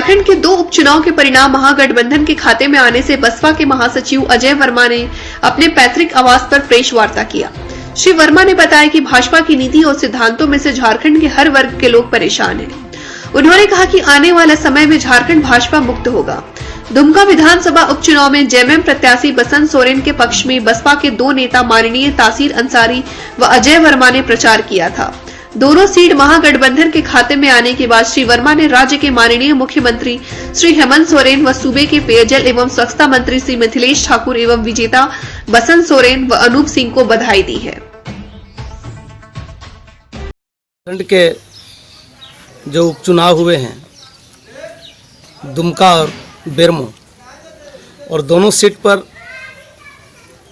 झारखंड के 2 उपचुनाव के परिणाम महागठबंधन के खाते में आने से बसपा के महासचिव अजय वर्मा ने अपने पैतृक आवास पर प्रेस वार्ता किया। श्री वर्मा ने बताया कि भाजपा की नीति और सिद्धांतों में से झारखंड के हर वर्ग के लोग परेशान हैं। उन्होंने कहा कि आने वाला समय में झारखंड भाजपा मुक्त होगा। दुमका विधानसभा उपचुनाव में जेएमएम प्रत्याशी बसंत सोरेन के पक्ष में बसपा के 2 नेता माननीय तासीर अंसारी व अजय वर्मा ने प्रचार किया था। दोनों सीट महागठबंधन के खाते में आने के बाद श्री वर्मा ने राज्य के माननीय मुख्यमंत्री श्री हेमंत सोरेन व सूबे के पेयजल एवं स्वच्छता मंत्री श्री मिथिलेश ठाकुर एवं विजेता बसंत सोरेन व अनूप सिंह को बधाई दी है। के जो उपचुनाव हुए हैं दुमका और बेरमो, और दोनों सीट पर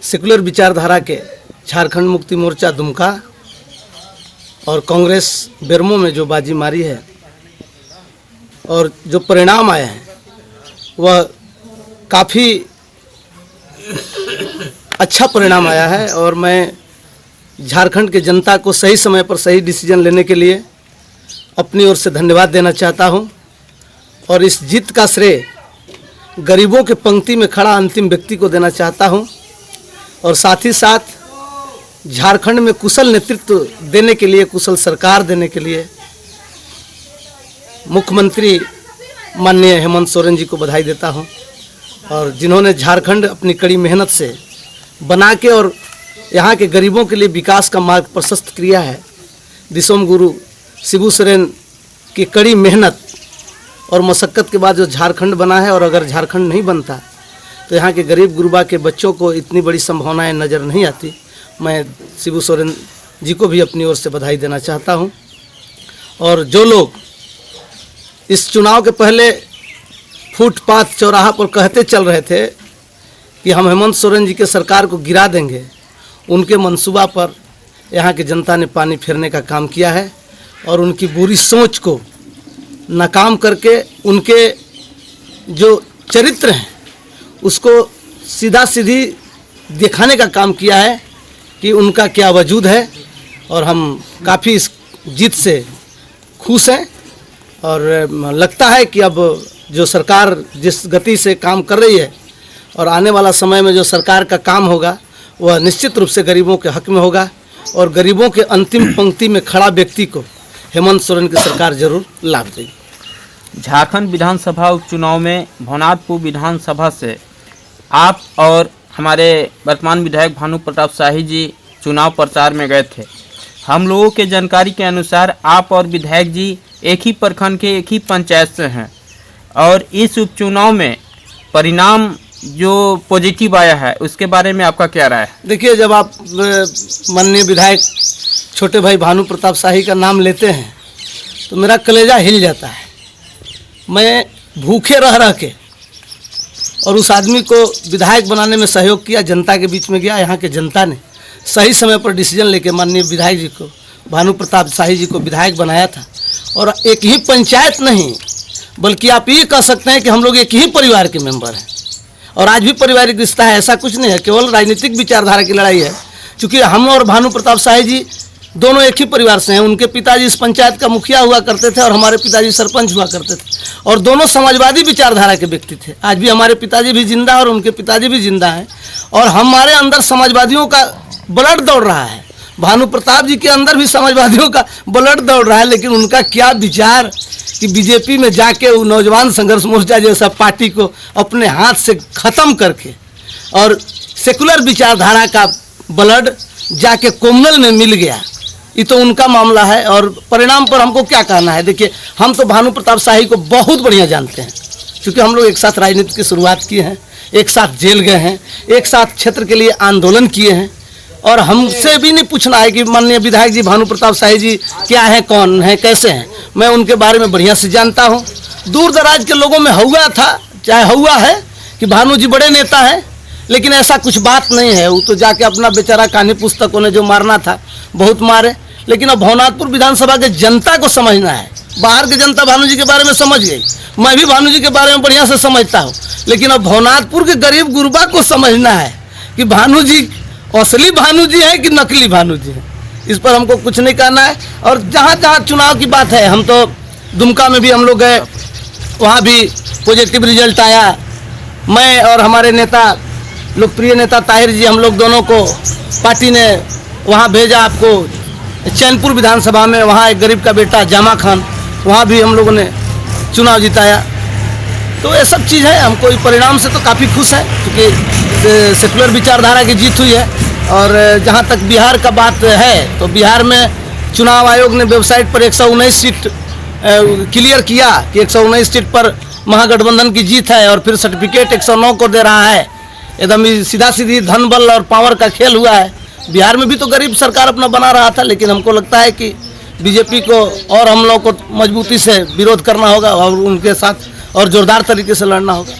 सेकुलर विचारधारा के झारखंड मुक्ति मोर्चा दुमका और कांग्रेस बेरमो में जो बाजी मारी है और जो परिणाम आए हैं वह काफ़ी अच्छा परिणाम आया है। और मैं झारखंड के जनता को सही समय पर सही डिसीजन लेने के लिए अपनी ओर से धन्यवाद देना चाहता हूं। और इस जीत का श्रेय गरीबों के पंक्ति में खड़ा अंतिम व्यक्ति को देना चाहता हूं। और साथ ही साथ झारखंड में कुशल नेतृत्व देने के लिए, कुशल सरकार देने के लिए मुख्यमंत्री माननीय हेमंत सोरेन जी को बधाई देता हूं। और जिन्होंने झारखंड अपनी कड़ी मेहनत से बना के और यहाँ के गरीबों के लिए विकास का मार्ग प्रशस्त किया है। दिसोम गुरु शिबू सोरेन की कड़ी मेहनत और मशक्क़त के बाद जो झारखंड बना है, और अगर झारखंड नहीं बनता तो यहाँ के गरीब गुरबा के बच्चों को इतनी बड़ी संभावनाएं नज़र नहीं आती। मैं शिबू सोरेन जी को भी अपनी ओर से बधाई देना चाहता हूँ। और जो लोग इस चुनाव के पहले फुटपाथ चौराहा पर कहते चल रहे थे कि हम हेमंत सोरेन जी के सरकार को गिरा देंगे, उनके मंसूबा पर यहाँ की जनता ने पानी फेरने का काम किया है। और उनकी बुरी सोच को नाकाम करके उनके जो चरित्र हैं उसको सीधा सीधी दिखाने का काम किया है कि उनका क्या वजूद है। और हम काफ़ी इस जीत से खुश हैं। और लगता है कि अब जो सरकार जिस गति से काम कर रही है और आने वाला समय में जो सरकार का काम होगा वह निश्चित रूप से गरीबों के हक में होगा। और गरीबों के अंतिम पंक्ति में खड़ा व्यक्ति को हेमंत सोरेन की सरकार जरूर लाभ देगी। झारखंड विधानसभा उपचुनाव में भवनाथपुर विधानसभा से आप और हमारे वर्तमान विधायक भानु प्रताप शाही जी चुनाव प्रचार में गए थे। हम लोगों के जानकारी के अनुसार आप और विधायक जी एक ही प्रखंड के एक ही पंचायत से हैं, और इस उपचुनाव में परिणाम जो पॉजिटिव आया है उसके बारे में आपका क्या राय है? देखिए, जब आप माननीय विधायक छोटे भाई भानु प्रताप शाही का नाम लेते हैं तो मेरा कलेजा हिल जाता है। मैं भूखे रह के और उस आदमी को विधायक बनाने में सहयोग किया, जनता के बीच में गया। यहाँ के जनता ने सही समय पर डिसीजन लेके माननीय विधायक जी को, भानु प्रताप शाही जी को विधायक बनाया था। और एक ही पंचायत नहीं, बल्कि आप ये कह सकते हैं कि हम लोग एक ही परिवार के मेंबर हैं। और आज भी पारिवारिक रिश्ता है, ऐसा कुछ नहीं है, केवल राजनीतिक विचारधारा की लड़ाई है। क्योंकि हम और भानु प्रताप शाही जी दोनों एक ही परिवार से हैं। उनके पिताजी इस पंचायत का मुखिया हुआ करते थे और हमारे पिताजी सरपंच हुआ करते थे, और दोनों समाजवादी विचारधारा के व्यक्ति थे। आज भी हमारे पिताजी भी जिंदा और उनके पिताजी भी जिंदा हैं। और हमारे अंदर समाजवादियों का ब्लड दौड़ रहा है, भानु प्रताप जी के अंदर भी समाजवादियों का ब्लड दौड़ रहा है। लेकिन उनका क्या विचार कि बीजेपी में जाके वो नौजवान संघर्ष मोर्चा जैसा पार्टी को अपने हाथ से ख़त्म करके और सेकुलर विचारधारा का ब्लड जाके कोमनल में मिल गया, ये तो उनका मामला है। और परिणाम पर हमको क्या कहना है? देखिए, हम तो भानु प्रताप शाही को बहुत बढ़िया जानते हैं, क्योंकि हम लोग एक साथ राजनीति की शुरुआत किए हैं, एक साथ जेल गए हैं, एक साथ क्षेत्र के लिए आंदोलन किए हैं। और हमसे भी नहीं पूछना है कि माननीय विधायक जी भानु प्रताप शाही जी क्या है, कौन है, कैसे हैं। मैं उनके बारे में बढ़िया से जानता हूँ। दूर दराज के लोगों में हुआ था, चाहे हुआ है कि भानु जी बड़े नेता हैं, लेकिन ऐसा कुछ बात नहीं है। वो तो जाके अपना बेचारा कहानी पुस्तकों ने जो मारना था बहुत मारे। लेकिन अब भवनाथपुर विधानसभा के जनता को समझना है। बाहर की जनता भानु जी के बारे में समझ गई, मैं भी भानु जी के बारे में बढ़िया से समझता हूँ, लेकिन अब भवनाथपुर के गरीब गुरबा को समझना है कि भानु जी असली भानु जी है कि नकली भानु जी है। इस पर हमको कुछ नहीं कहना है। और जहाँ जहाँ चुनाव की बात है, हम तो दुमका में भी हम लोग गए, वहाँ भी पॉजिटिव रिजल्ट आया। मैं और हमारे नेता, लोकप्रिय नेता ताहिर जी, हम लोग दोनों को पार्टी ने वहाँ भेजा आपको चैनपुर विधानसभा में। वहाँ एक गरीब का बेटा जामा खान, वहाँ भी हम लोगों ने चुनाव जिताया। तो ये सब चीज़ है, हमको इस परिणाम से तो काफ़ी खुश है, क्योंकि सेकुलर विचारधारा की जीत हुई है। और जहाँ तक बिहार का बात है, तो बिहार में चुनाव आयोग ने वेबसाइट पर 119 सीट क्लियर किया कि 119 सीट पर महागठबंधन की जीत है, और फिर सर्टिफिकेट 109 को दे रहा है। एकदम सीधा सीधी धन बल और पावर का खेल हुआ है। बिहार में भी तो गरीब सरकार अपना बना रहा था, लेकिन हमको लगता है कि बीजेपी को और हम लोग को मजबूती से विरोध करना होगा और उनके साथ और जोरदार तरीके से लड़ना होगा।